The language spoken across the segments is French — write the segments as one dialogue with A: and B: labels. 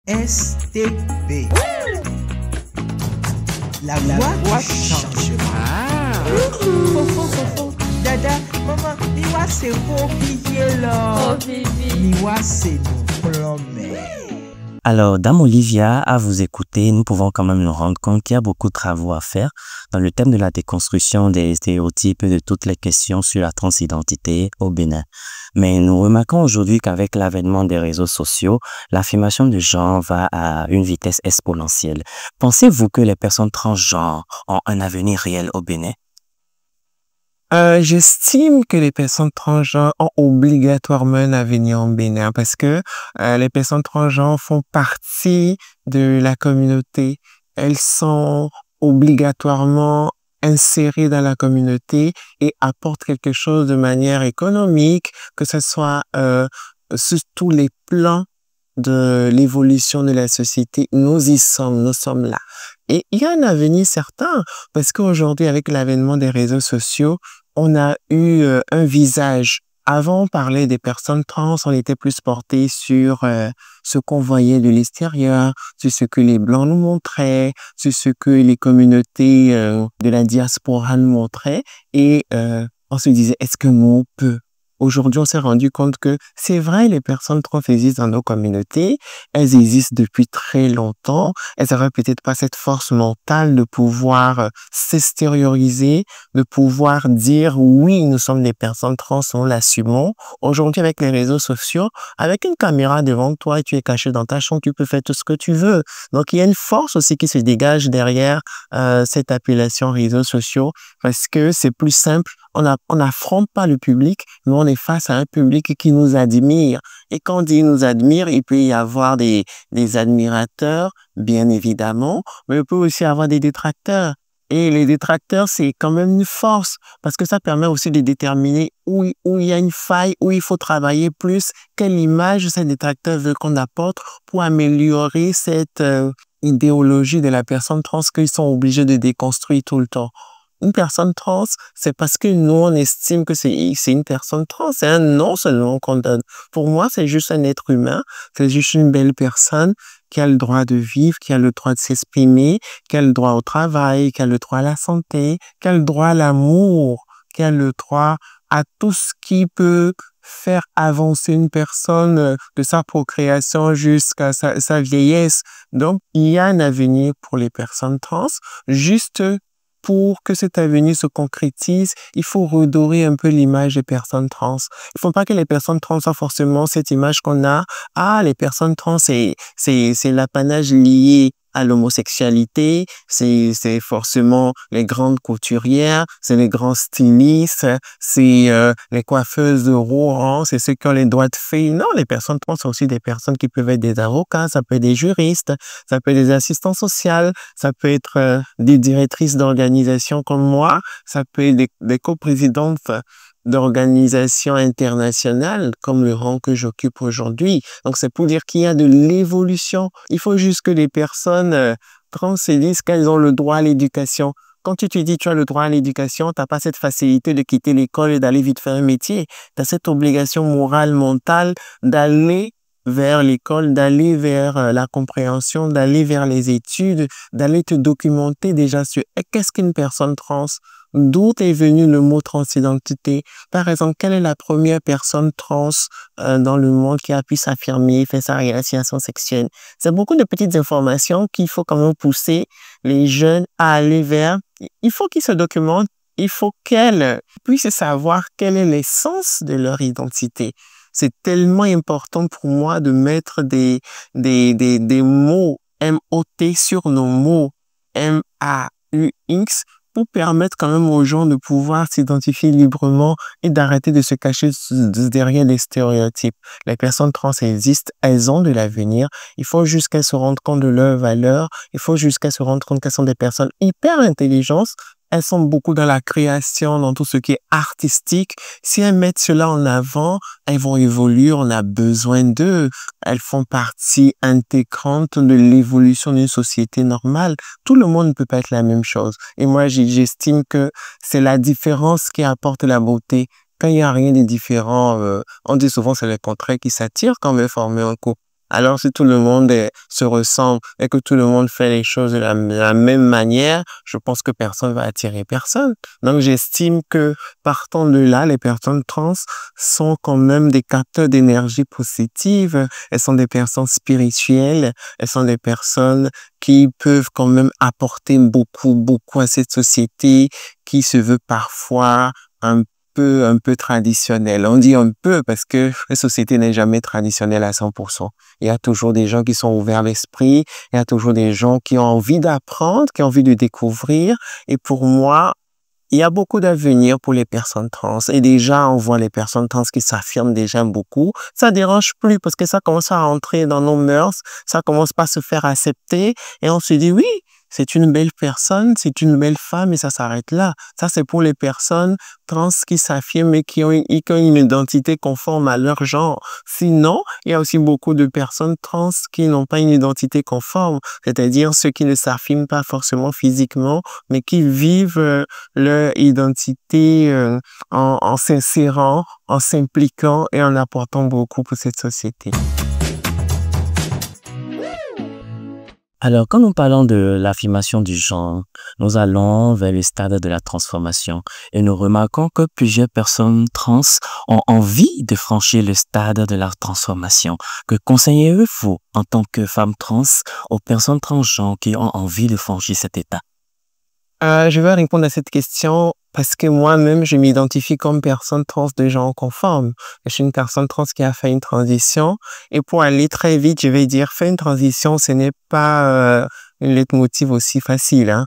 A: STB. La voix qui change. Fofo. Dada, maman, Niwa c'est vos billets là.
B: Oh, bébé.
A: Niwa c'est nos plombes.
C: Alors, Dame Olivia, à vous écouter, nous pouvons quand même nous rendre compte qu'il y a beaucoup de travaux à faire dans le thème de la déconstruction des stéréotypes et de toutes les questions sur la transidentité au Bénin. Mais nous remarquons aujourd'hui qu'avec l'avènement des réseaux sociaux, l'affirmation de genre va à une vitesse exponentielle. Pensez-vous que les personnes transgenres ont un avenir réel au Bénin?
D: J'estime que les personnes transgenres ont obligatoirement un avenir en Bénin parce que les personnes transgenres font partie de la communauté. Elles sont obligatoirement insérées dans la communauté et apportent quelque chose de manière économique, que ce soit sur tous les plans de l'évolution de la société. Nous sommes là. Et il y a un avenir certain, parce qu'aujourd'hui, avec l'avènement des réseaux sociaux, on a eu un visage. Avant, on parlait des personnes trans, on était plus porté sur ce qu'on voyait de l'extérieur, sur ce que les Blancs nous montraient, sur ce que les communautés de la diaspora nous montraient. Et on se disait, est-ce que nous, on peut? Aujourd'hui, on s'est rendu compte que c'est vrai, les personnes trans existent dans nos communautés. Elles existent depuis très longtemps. Elles n'avaient peut-être pas cette force mentale de pouvoir s'extérioriser, de pouvoir dire oui, nous sommes des personnes trans, on l'assumons. Aujourd'hui, avec les réseaux sociaux, avec une caméra devant toi et tu es caché dans ta chambre, tu peux faire tout ce que tu veux. Donc, il y a une force aussi qui se dégage derrière cette appellation réseaux sociaux parce que c'est plus simple. On n'affronte pas le public, mais on est face à un public qui nous admire. Et quand on dit nous admire, il peut y avoir des admirateurs, bien évidemment, mais il peut aussi avoir des détracteurs. Et les détracteurs, c'est quand même une force, parce que ça permet aussi de déterminer où il y a une faille, où il faut travailler plus, quelle image ces détracteurs veulent qu'on apporte pour améliorer cette idéologie de la personne trans qu'ils sont obligés de déconstruire tout le temps. Une personne trans, c'est parce que nous, on estime que c'est une personne trans. C'est un nom seulement qu'on donne. Pour moi, c'est juste un être humain. C'est juste une belle personne qui a le droit de vivre, qui a le droit de s'exprimer, qui a le droit au travail, qui a le droit à la santé, qui a le droit à l'amour, qui a le droit à tout ce qui peut faire avancer une personne de sa procréation jusqu'à sa vieillesse. Donc, il y a un avenir pour les personnes trans. Juste pour que cet avenir se concrétise, il faut redorer un peu l'image des personnes trans. Il ne faut pas que les personnes trans soient forcément cette image qu'on a. Ah, les personnes trans, c'est l'apanage lié à l'homosexualité, c'est forcément les grandes couturières, c'est les grands stylistes, c'est les coiffeuses de Rouen, c'est ceux qui ont les doigts de fée. Non, les personnes trans sont aussi des personnes qui peuvent être des avocats, ça peut être des juristes, ça peut être des assistants sociaux, ça peut être des directrices d'organisations comme moi, ça peut être des coprésidentes d'organisations internationales comme le rang que j'occupe aujourd'hui. Donc, c'est pour dire qu'il y a de l'évolution. Il faut juste que les personnes trans se disent qu'elles ont le droit à l'éducation. Quand tu te dis tu as le droit à l'éducation, tu n'as pas cette facilité de quitter l'école et d'aller vite faire un métier. Tu as cette obligation morale, mentale d'aller vers l'école, d'aller vers la compréhension, d'aller vers les études, d'aller te documenter déjà sur qu'est-ce qu'une personne trans. D'où est venu le mot transidentité? Par exemple, quelle est la première personne trans dans le monde qui a pu s'affirmer, faire sa réalisation sexuelle? C'est beaucoup de petites informations qu'il faut quand même pousser les jeunes à aller vers. Il faut qu'ils se documentent, il faut qu'elles puissent savoir quelle est l'essence de leur identité. C'est tellement important pour moi de mettre des mots M-O-T sur nos mots M-A-U-X pour permettre quand même aux gens de pouvoir s'identifier librement et d'arrêter de se cacher derrière les stéréotypes. Les personnes trans existent, elles ont de l'avenir. Il faut juste qu'elles se rendent compte de leur valeur. Il faut juste qu'elles se rendent compte qu'elles sont des personnes hyper intelligentes. Elles sont beaucoup dans la création, dans tout ce qui est artistique. Si elles mettent cela en avant, elles vont évoluer, on a besoin d'eux. Elles font partie intégrante de l'évolution d'une société normale. Tout le monde ne peut pas être la même chose. Et moi, j'estime que c'est la différence qui apporte la beauté. Quand il n'y a rien de différent, on dit souvent c'est le contraire qui s'attire quand on veut former un couple. Alors, si tout le monde se ressemble et que tout le monde fait les choses de la même manière, je pense que personne va attirer personne. Donc, j'estime que partant de là, les personnes trans sont quand même des capteurs d'énergie positive. Elles sont des personnes spirituelles. Elles sont des personnes qui peuvent quand même apporter beaucoup, beaucoup à cette société qui se veut parfois un peu traditionnelle. On dit un peu parce que la société n'est jamais traditionnelle à 100%. Il y a toujours des gens qui sont ouverts l'esprit. Il y a toujours des gens qui ont envie d'apprendre, qui ont envie de découvrir. Et pour moi, il y a beaucoup d'avenir pour les personnes trans. Et déjà, on voit les personnes trans qui s'affirment déjà beaucoup. Ça dérange plus parce que ça commence à rentrer dans nos mœurs. Ça commence pas à se faire accepter. Et on se dit, oui, c'est une belle personne, c'est une belle femme et ça s'arrête là. Ça, c'est pour les personnes trans qui s'affirment et qui ont une identité conforme à leur genre. Sinon, il y a aussi beaucoup de personnes trans qui n'ont pas une identité conforme, c'est-à-dire ceux qui ne s'affirment pas forcément physiquement, mais qui vivent leur identité en s'insérant, en s'impliquant et en apportant beaucoup pour cette société.
C: Alors, quand nous parlons de l'affirmation du genre, nous allons vers le stade de la transformation et nous remarquons que plusieurs personnes trans ont envie de franchir le stade de la transformation. Que conseillez-vous en tant que femme trans aux personnes transgenres qui ont envie de franchir cet état?
D: Je vais répondre à cette question parce que moi-même, je m'identifie comme personne trans de genre conforme. Je suis une personne trans qui a fait une transition. Et pour aller très vite, je vais dire, faire une transition, ce n'est pas une leitmotiv aussi facile, hein.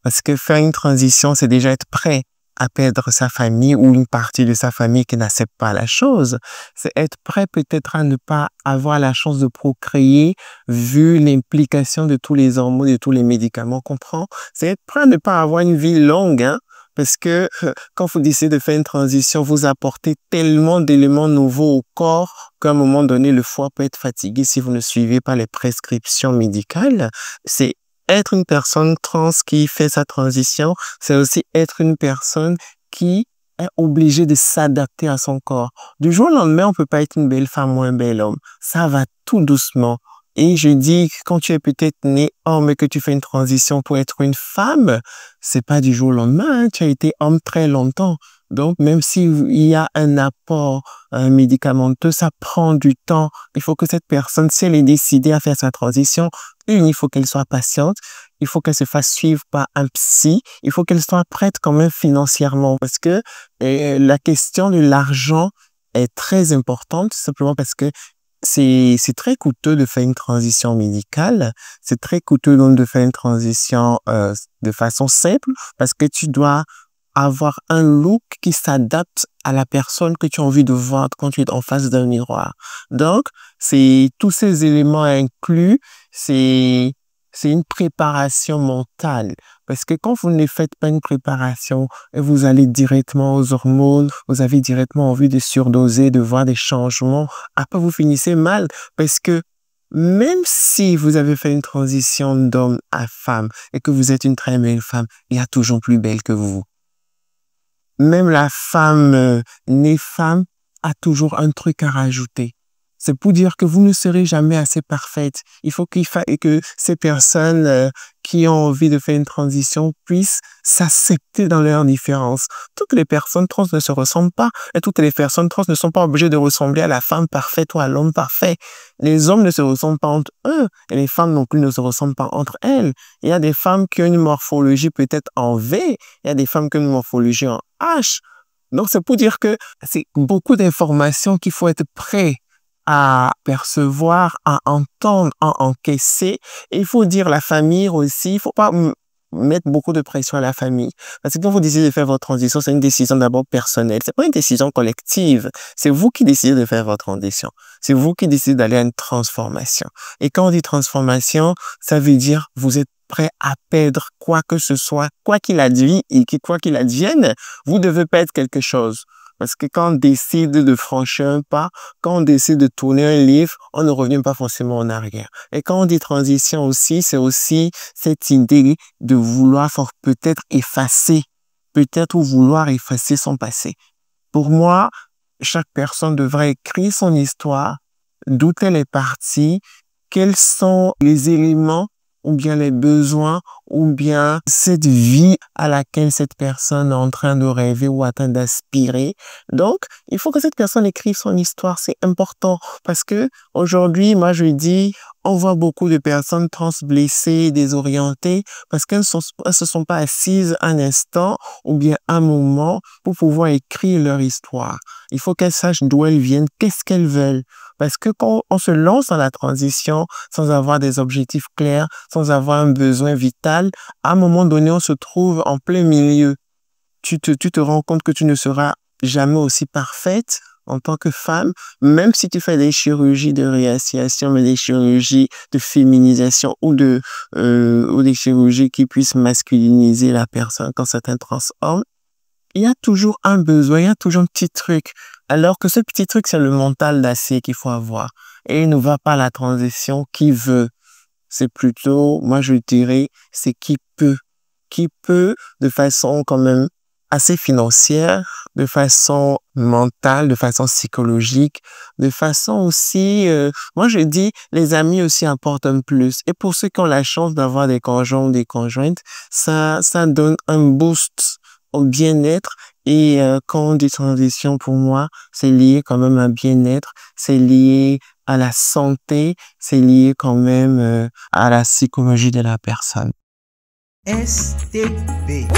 D: Parce que faire une transition, c'est déjà être prêt à perdre sa famille ou une partie de sa famille qui n'accepte pas la chose. C'est être prêt peut-être à ne pas avoir la chance de procréer vu l'implication de tous les hormones, de tous les médicaments qu'on prend. C'est être prêt à ne pas avoir une vie longue, hein. Parce que quand vous décidez de faire une transition, vous apportez tellement d'éléments nouveaux au corps qu'à un moment donné, le foie peut être fatigué si vous ne suivez pas les prescriptions médicales. C'est être une personne trans qui fait sa transition, c'est aussi être une personne qui est obligée de s'adapter à son corps. Du jour au lendemain, on peut pas être une belle femme ou un bel homme. Ça va tout doucement. Et je dis que quand tu es peut-être né homme et que tu fais une transition pour être une femme, c'est pas du jour au lendemain, hein. Tu as été homme très longtemps. Donc, même s'il y a un apport médicamenteux, ça prend du temps. Il faut que cette personne, si elle est décidée à faire sa transition, il faut qu'elle soit patiente. Il faut qu'elle se fasse suivre par un psy. Il faut qu'elle soit prête quand même financièrement parce que la question de l'argent est très importante simplement parce que c'est très coûteux de faire une transition médicale. C'est très coûteux donc de faire une transition de façon simple parce que tu dois avoir un look qui s'adapte à la personne que tu as envie de voir quand tu es en face d'un miroir. Donc, c'est tous ces éléments inclus, c'est une préparation mentale. Parce que quand vous ne faites pas une préparation et vous allez directement aux hormones, vous avez directement envie de surdoser, de voir des changements, après vous finissez mal. Parce que même si vous avez fait une transition d'homme à femme et que vous êtes une très belle femme, il y a toujours plus belle que vous. Même la femme née femme a toujours un truc à rajouter. C'est pour dire que vous ne serez jamais assez parfaite. Il faut que ces personnes qui ont envie de faire une transition puissent s'accepter dans leurs différences. Toutes les personnes trans ne se ressemblent pas et toutes les personnes trans ne sont pas obligées de ressembler à la femme parfaite ou à l'homme parfait. Les hommes ne se ressemblent pas entre eux et les femmes non plus ne se ressemblent pas entre elles. Il y a des femmes qui ont une morphologie peut-être en V, il y a des femmes qui ont une morphologie en H. Donc c'est pour dire que c'est beaucoup d'informations qu'il faut être prêt à percevoir, à entendre, à encaisser. Et il faut dire la famille aussi, il faut pas mettre beaucoup de pression à la famille. Parce que quand vous décidez de faire votre transition, c'est une décision d'abord personnelle. C'est pas une décision collective. C'est vous qui décidez de faire votre transition. C'est vous qui décidez d'aller à une transformation. Et quand on dit transformation, ça veut dire vous êtes prêt à perdre quoi que ce soit, quoi qu'il advienne et quoi qu'il advienne, vous devez perdre quelque chose. Parce que quand on décide de franchir un pas, quand on décide de tourner un livre, on ne revient pas forcément en arrière. Et quand on dit transition aussi, c'est aussi cette idée de vouloir peut-être effacer, peut-être ou vouloir effacer son passé. Pour moi, chaque personne devrait écrire son histoire d'où elle est partie, quels sont les éléments ou bien les besoins ou bien cette vie à laquelle cette personne est en train de rêver ou en train d'aspirer. Donc, il faut que cette personne écrive son histoire. C'est important parce que aujourd'hui, moi, je dis, on voit beaucoup de personnes trans blessées, désorientées parce qu'elles se sont pas assises un instant ou bien un moment pour pouvoir écrire leur histoire. Il faut qu'elles sachent d'où elles viennent, qu'est-ce qu'elles veulent. Parce que quand on se lance dans la transition sans avoir des objectifs clairs, sans avoir un besoin vital, à un moment donné, on se trouve en plein milieu. Tu te rends compte que tu ne seras jamais aussi parfaite en tant que femme, même si tu fais des chirurgies de réassiation, mais des chirurgies de féminisation ou des chirurgies qui puissent masculiniser la personne quand c'est un transhommes. Il y a toujours un besoin, il y a toujours un petit truc. Alors que ce petit truc, c'est le mental d'acier qu'il faut avoir. Et il ne va pas à la transition qui veut. C'est plutôt, moi je dirais, c'est qui peut. Qui peut de façon quand même assez financière, de façon mentale, de façon psychologique, de façon aussi, moi je dis, les amis aussi apportent un plus. Et pour ceux qui ont la chance d'avoir des conjoints ou des conjointes, ça donne un boost au bien-être. Et quand on dit transition, pour moi, c'est lié quand même à bien-être, c'est lié à la santé, c'est lié quand même à la psychologie de la personne.
A: STB.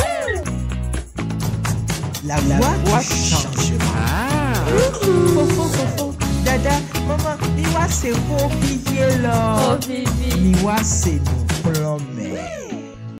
A: La voix changera. Fofo, dada, maman, Niwa c'est beau billet là.
B: Oh, Vivi.
A: Niwa c'est nos promesses.